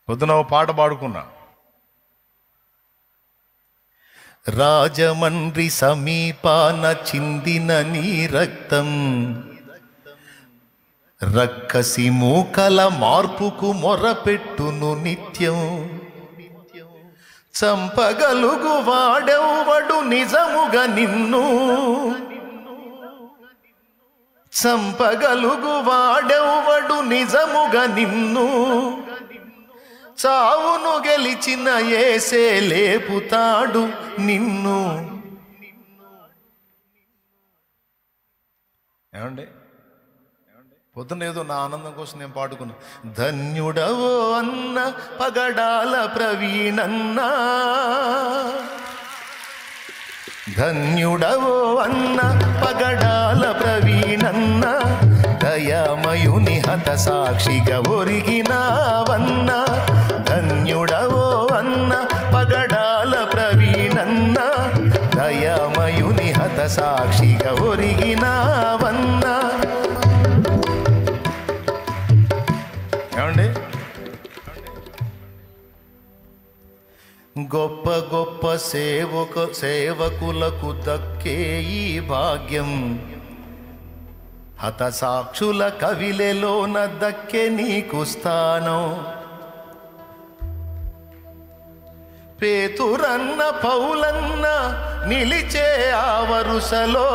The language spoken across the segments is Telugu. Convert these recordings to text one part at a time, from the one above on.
పొద్దున ఓ పాట పాడుకున్నా. రాజమండ్రి సమీపాన చిందిన నీ రక్తం రక్కసి మూకల మార్పుకు మొరపెట్టును నిత్యం. చంపగలుగు వాడెవ్వడు నిజముగా నిన్ను, చంపగలుగు వాడెవ్వడు నిజముగా నిన్ను. చావును గెలిచిన యేసే లేపుతాడు నిన్ను. ఏమండి, పొద్దున్న ఏదో నా ఆనందం కోసం నేను పాడుకున్నా. ధన్యుడవో అన్న పగడాల ప్రవీణన్నా, ధన్యుడవో అన్న పగడాల ప్రవీణన్నా, దయామయుని హత సాక్షిగా ఒరిగినావన్నా. ధన్యుడవో అన్న పగడాల ప్రవీణన్నా, దయామయుని హత సాక్షిగా ఒరిగినావన్నా. ఏమండి, గొప్ప గొప్ప సేవకులకు దక్కే ఈ భాగ్యం, హత సాక్షుల కవిలెలోన దక్కే నీకు స్థానం. పేతురన్న పౌలన్న నిలిచే ఆ వరుసలో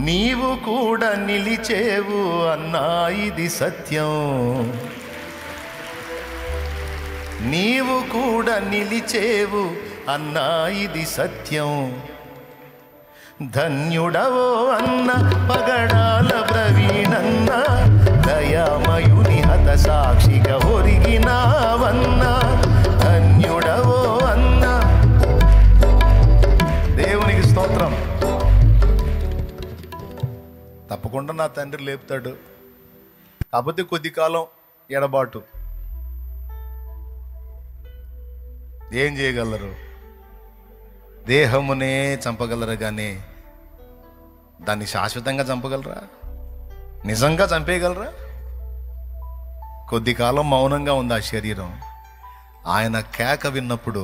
నీవు కూడా నిలిచేవు అన్నా, ఇది సత్యం. నీవు కూడా నిలిచేవు అన్నా, ఇది సత్యం. ధన్యుడవో అన్న పగడాల ప్రవీణన్న, దయామయుని హత సాక్షిగా ఒరిగినావన్నా. ధన్యుడవో అన్న. దేవునికి స్తోత్రం. తప్పకుండా నా తండ్రి లేపుతాడు, కాకపోతే కొద్ది కాలం ఎడబాటు. ఏం చేయగలరు? దేహమునే చంపగలరు కానీ దాన్ని శాశ్వతంగా చంపగలరా? నిజంగా చంపేయగలరా? కొద్ది కాలం మౌనంగా ఉంది ఆ శరీరం. ఆయన కేక విన్నప్పుడు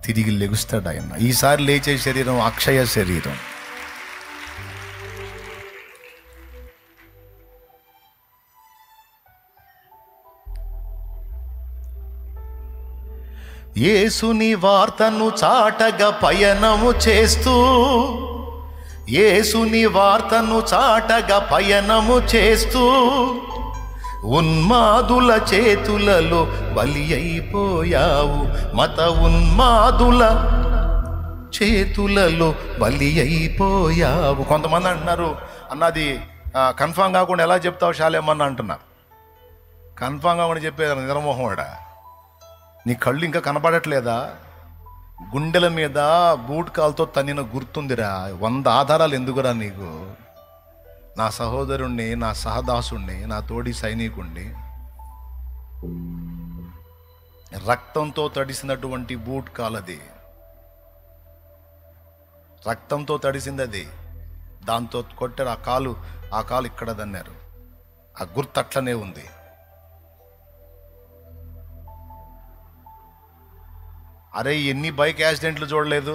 తిరిగి లెగుస్తాడు ఆయన. ఈసారి లేచే శరీరం అక్షయ శరీరం. యేసుని వార్తను చాటగా పయనము చేస్తూ, యేసుని వార్తను చాటగా పయనము చేస్తూ, ఉన్మాదుల చేతులలో బలి అయిపోయావు. మత ఉన్మాదుల చేతులలో బలి అయిపోయావు. కొంతమంది అంటున్నారు, అన్నది కన్ఫామ్ కాకుండా ఎలా చెప్తావు శాలేమన్న అంటున్నారు. కన్ఫామ్ కాకుండా చెప్పేది నిద్రమోహండా. నీ కళ్ళు ఇంకా కనపడట్లేదా? గుండెల మీద బూట్ కాల్తో తన్నిన గుర్తుందిరా. 100 ఆధారాలు ఎందుకురా నీకు? నా సహోదరుణ్ణి, నా సహదాసుణ్ణి, నా తోడి సైనికుణ్ణి రక్తంతో తడిసినటువంటి బూట్ కాలది, రక్తంతో తడిసింది అది. దాంతో కొట్టారు. ఆ కాలు ఇక్కడ దన్నారు. ఆ గుర్తు అట్లనే ఉంది. అరే, ఎన్ని బైక్ యాక్సిడెంట్లు చూడలేదు?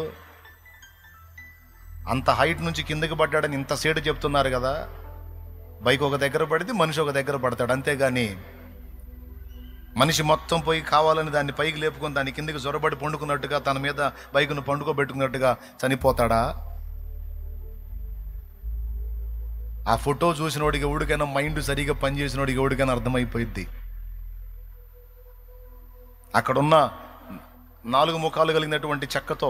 అంత హైట్ నుంచి కిందకి పడ్డాడని ఇంత సేటు చెప్తున్నారు కదా. బైక్ ఒక దగ్గర పడితే మనిషి ఒక దగ్గర పడతాడు, అంతేగాని మనిషి మొత్తం పోయి కావాలని దాన్ని పైకి లేపుకొని దాని కిందకి జొరబడి పండుకున్నట్టుగా, తన మీద బైక్ను పండుకోబెట్టుకున్నట్టుగా చనిపోతాడా? ఆ ఫోటో చూసినోడికి ఎవడికైనా, మైండ్ సరిగా పనిచేసినోడికి ఎవడికైనా అర్థమైపోయింది. అక్కడున్న 4 ముఖాలు కలిగినటువంటి చెక్కతో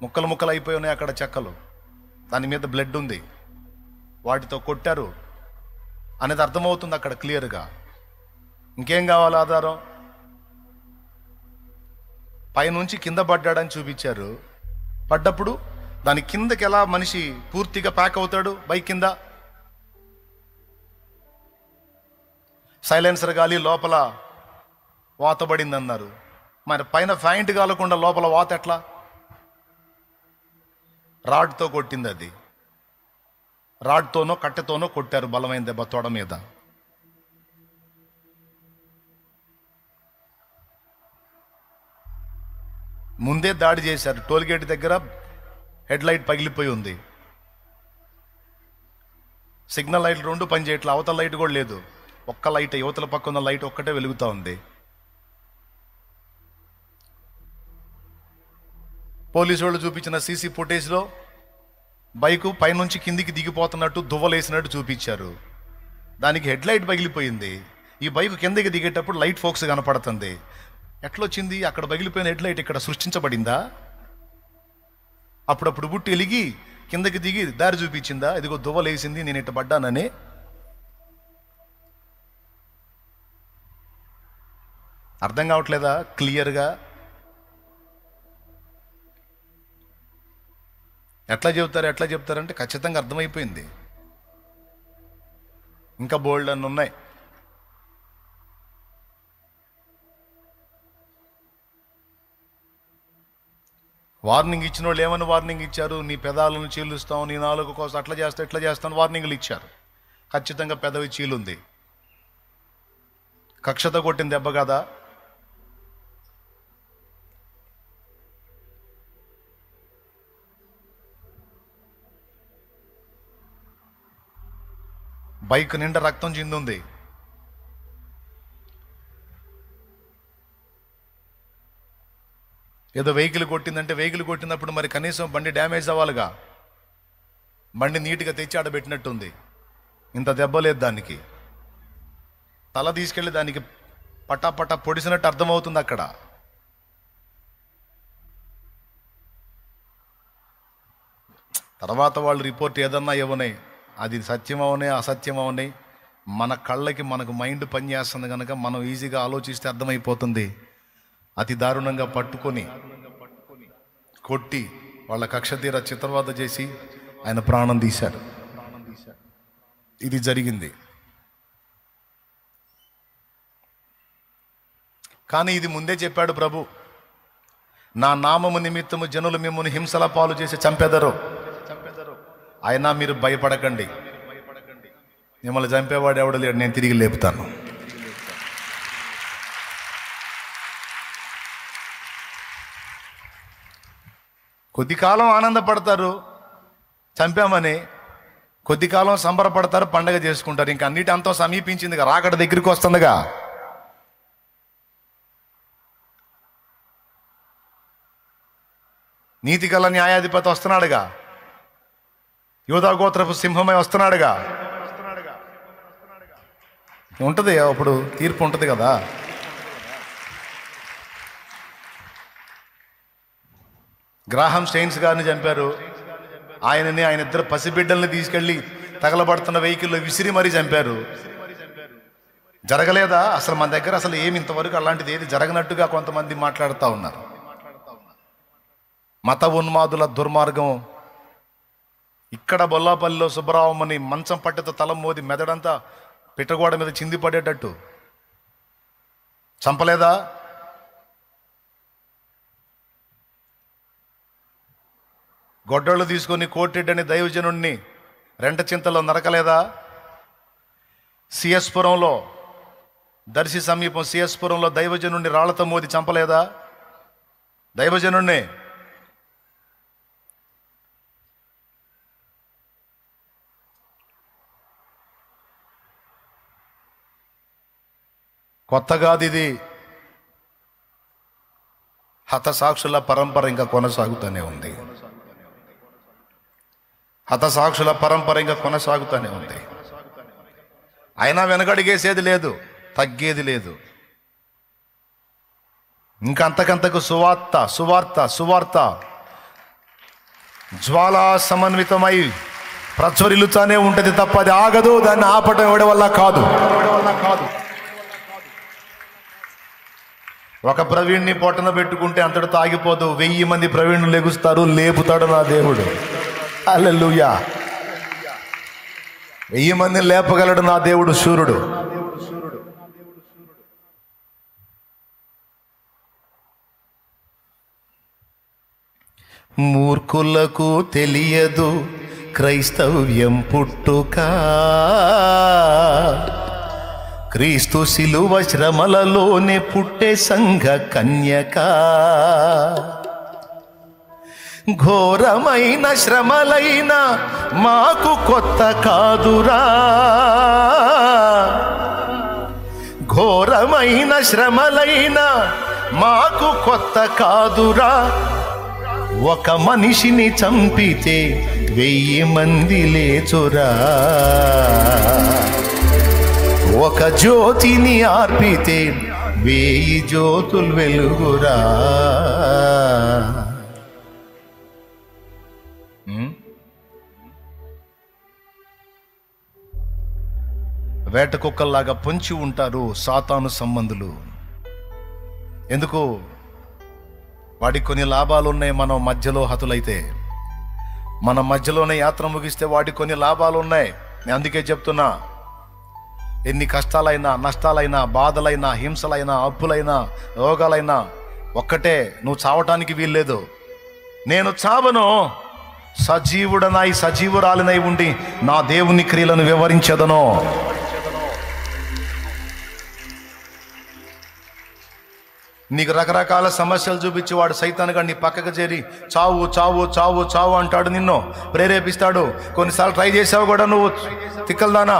ముక్కలు ముక్కలు అయిపోయి ఉన్నాయి అక్కడ చెక్కలు. దాని మీద బ్లడ్ ఉంది. వాటితో కొట్టారు అనేది అర్థమవుతుంది అక్కడ క్లియర్గా. ఇంకేం కావాలి ఆధారం? పైనుంచి కింద పడ్డాడని చూపించారు. పడ్డప్పుడు దాని కిందకి ఎలా మనిషి పూర్తిగా ప్యాక్ అవుతాడు? బైక్ కింద సైలెన్సర్ గాలి లోపల వాతబడింది అన్నారు. మరి పైన ఫ్యాంట్ కాలకుండా లోపల వాత ఎట్లా? రాడ్తో కొట్టింది అది. రాడ్తోనో కట్టెతోనో కొట్టారు, బలమైన దెబ్బ తొడ మీద. ముందే దాడి చేశారు. టోల్గేట్ దగ్గర హెడ్ లైట్ పగిలిపోయి ఉంది. సిగ్నల్ లైట్లు 2 పనిచేయట్లేదు. అవతల లైట్ కూడా లేదు. ఒక్క లైట్, యువతల పక్క ఉన్న లైట్ ఒక్కటే వెలుగుతూ ఉంది. పోలీసు వాళ్ళు చూపించిన సీసీ ఫుటేజ్లో బైకు పైనుంచి కిందికి దిగిపోతున్నట్టు దువ్వలేసినట్టు చూపించారు. దానికి హెడ్ లైట్ పగిలిపోయింది. ఈ బైకు కిందకి దిగేటప్పుడు లైట్ ఫోక్స్ కనపడుతుంది. ఎట్లొచ్చింది? అక్కడ పగిలిపోయిన హెడ్ లైట్ ఇక్కడ సృష్టించబడిందా? అప్పుడప్పుడు బుట్టి ఎలిగి కిందకి దిగి దారి చూపించిందా? ఇదిగో దువ్వలేసింది, నేను ఇట్ట పడ్డానని. అర్థం కావట్లేదా క్లియర్గా? ఎట్లా చెప్తారంటే ఖచ్చితంగా అర్థమైపోయింది. ఇంకా బోల్డ్ అన్నీ ఉన్నాయి. వార్నింగ్ ఇచ్చిన వాళ్ళు ఏమని వార్నింగ్ ఇచ్చారు? నీ పెదాలను చీలుస్తాం, నీ నాలుగు కోసం అట్లా చేస్తా ఇట్లా చేస్తాను వార్నింగ్లు ఇచ్చారు. ఖచ్చితంగా పెదవి చీలుంది. కక్షతో కొట్టిన దెబ్బ కదా. బైక్ నిండా రక్తం చిందుంది. ఏదో వెహికల్ కొట్టిందంటే వెహికల్ కొట్టినప్పుడు మరి కనీసం బండి డ్యామేజ్ అవ్వాలిగా. బండి నీట్గా తెచ్చి ఆడబెట్టినట్టుంది. ఇంత దెబ్బ లేదు దానికి. తల తీసుకెళ్ళి దానికి పట్టా పొడిసినట్టు అర్థమవుతుంది అక్కడ. తర్వాత వాళ్ళు రిపోర్ట్ ఏదన్నా ఇవ్వనాయి, అది సత్యం అవనాయి అసత్యం అవనాయి, మన కళ్ళకి మనకు మైండ్ పనిచేస్తుంది కనుక మనం ఈజీగా ఆలోచిస్తే అర్థమైపోతుంది. అతి దారుణంగా పట్టుకొని కొట్టి వాళ్ళ కక్ష తీర చిత్రవద చేసి ఆయన ప్రాణం తీశాడు. ఇది జరిగింది. కానీ ఇది ముందే చెప్పాడు ప్రభు, నా నామము నిమిత్తము జనులు మిమ్మల్ని హింసల పాలు చేసి చంపెదరు, అయినా మీరు భయపడకండి, మిమ్మల్ని చంపేవాడు ఎవడు లేడు, నేను తిరిగి లేపుతాను. కొద్ది కాలం ఆనందపడతారు చంపామని, కొద్ది కాలం సంబరపడతారు, పండగ చేసుకుంటారు. ఇంకా అన్నిటి అంతా సమీపించిందిగా, రాకడ దగ్గరికి వస్తుందిగా. నీతిగల న్యాయాధిపతి వస్తున్నాడుగా, యూదా గోత్రపు సింహమై వస్తున్నాడుగా. ఉంటుంది అప్పుడు తీర్పు ఉంటుంది కదా. గ్రాహం స్టెయిన్స్ గారిని చంపారు. ఆయన ఇద్దరు పసిబిడ్డల్ని తీసుకెళ్ళి తగలబడుతున్న వెహికల్లో విసిరి మరీ చంపారు. జరగలేదా? అసలు మన దగ్గర అసలు ఏమి ఇంతవరకు అలాంటిది ఏది జరగనట్టుగా కొంతమంది మాట్లాడుతూ ఉన్నారు. మత ఉన్మాదుల దుర్మార్గం. ఇక్కడ బొల్లాపల్లిలో సుబ్బరామని మంచం పట్టెతో తలం మోది మెదడంతా పిట్టగోడ మీద చింది పడేటట్టు చంపలేదా? గొడ్డళ్ళు తీసుకొని కోటిరెడ్డి దైవజనుణ్ణి రెంట చింతలో నరకలేదా? సిఎస్పురంలో, దర్శి సమీపం సిఎస్పురంలో దైవజనుణ్ణి రాళ్లతో మోది చంపలేదా? దైవజనుణ్ణి. కొత్తగాది ఇది. హతసాక్షుల పరంపర ఇంకా కొనసాగుతూనే ఉంది. హతసాక్షుల పరంపర ఇంకా కొనసాగుతూనే ఉంది. అయినా వెనకడిగేసేది లేదు, తగ్గేది లేదు. ఇంకా అంతకంతకు సువార్త సువార్త సువార్త జ్వాలా సమన్వితమై ప్రజ్వరిల్లుతానే ఉంటుంది తప్ప అది ఆగదు. దాన్ని ఆపటం ఎవడి వల్ల కాదు. ఒక ప్రవీణ్ణి పొట్టన పెట్టుకుంటే అంతటితో ఆగిపోదు. 1000 మంది ప్రవీణ్ణులు లెగుస్తారు, లేపుతాడు నా దేవుడు. హల్లెలూయా. 1000 మందిని లేపగలడు నా దేవుడు శూరుడు. మూర్ఖులకు తెలియదు క్రైస్తవ్యం పుట్టుక, క్రీస్తు శిలువ శ్రమలలోనే పుట్టే సంఘ కన్యక. ఘోరమైన శ్రమలైన మాకు కొత్త కాదురా, ఘోరమైన శ్రమలైన మాకు కొత్త కాదురా. ఒక మనిషిని చంపితే 1000 మంది లేచురా, ఒక జ్యోతిని ఆర్పితే 1000 జ్యోతులు వెలుగురా. వేట కుక్కల్లాగా పొంచి ఉంటారు సాతాను సంబంధులు. ఎందుకు? వాడికి కొన్ని లాభాలు ఉన్నాయి. మనం మధ్యలో హతులైతే, మన మధ్యలోనే యాత్ర ముగిస్తే వాడికి కొన్ని లాభాలు ఉన్నాయి. నేను అందుకే చెప్తున్నా, ఎన్ని కష్టాలైనా, నష్టాలైనా, బాధలైనా, హింసలైనా, అప్పులైనా, రోగాలైనా ఒక్కటే, నువ్వు చావటానికి వీల్లేదు. నేను చావను, సజీవుడనై సజీవురాలినై ఉండి నా దేవుని క్రియలను వివరించదను. నీకు రకరకాల సమస్యలు చూపించి వాడు సైతానుగా నీ పక్కకు చేరి చావు చావు చావు చావు అంటాడు, నిన్ను ప్రేరేపిస్తాడు. కొన్నిసార్లు ట్రై చేసావు కూడా నువ్వు, తిక్కలదానా.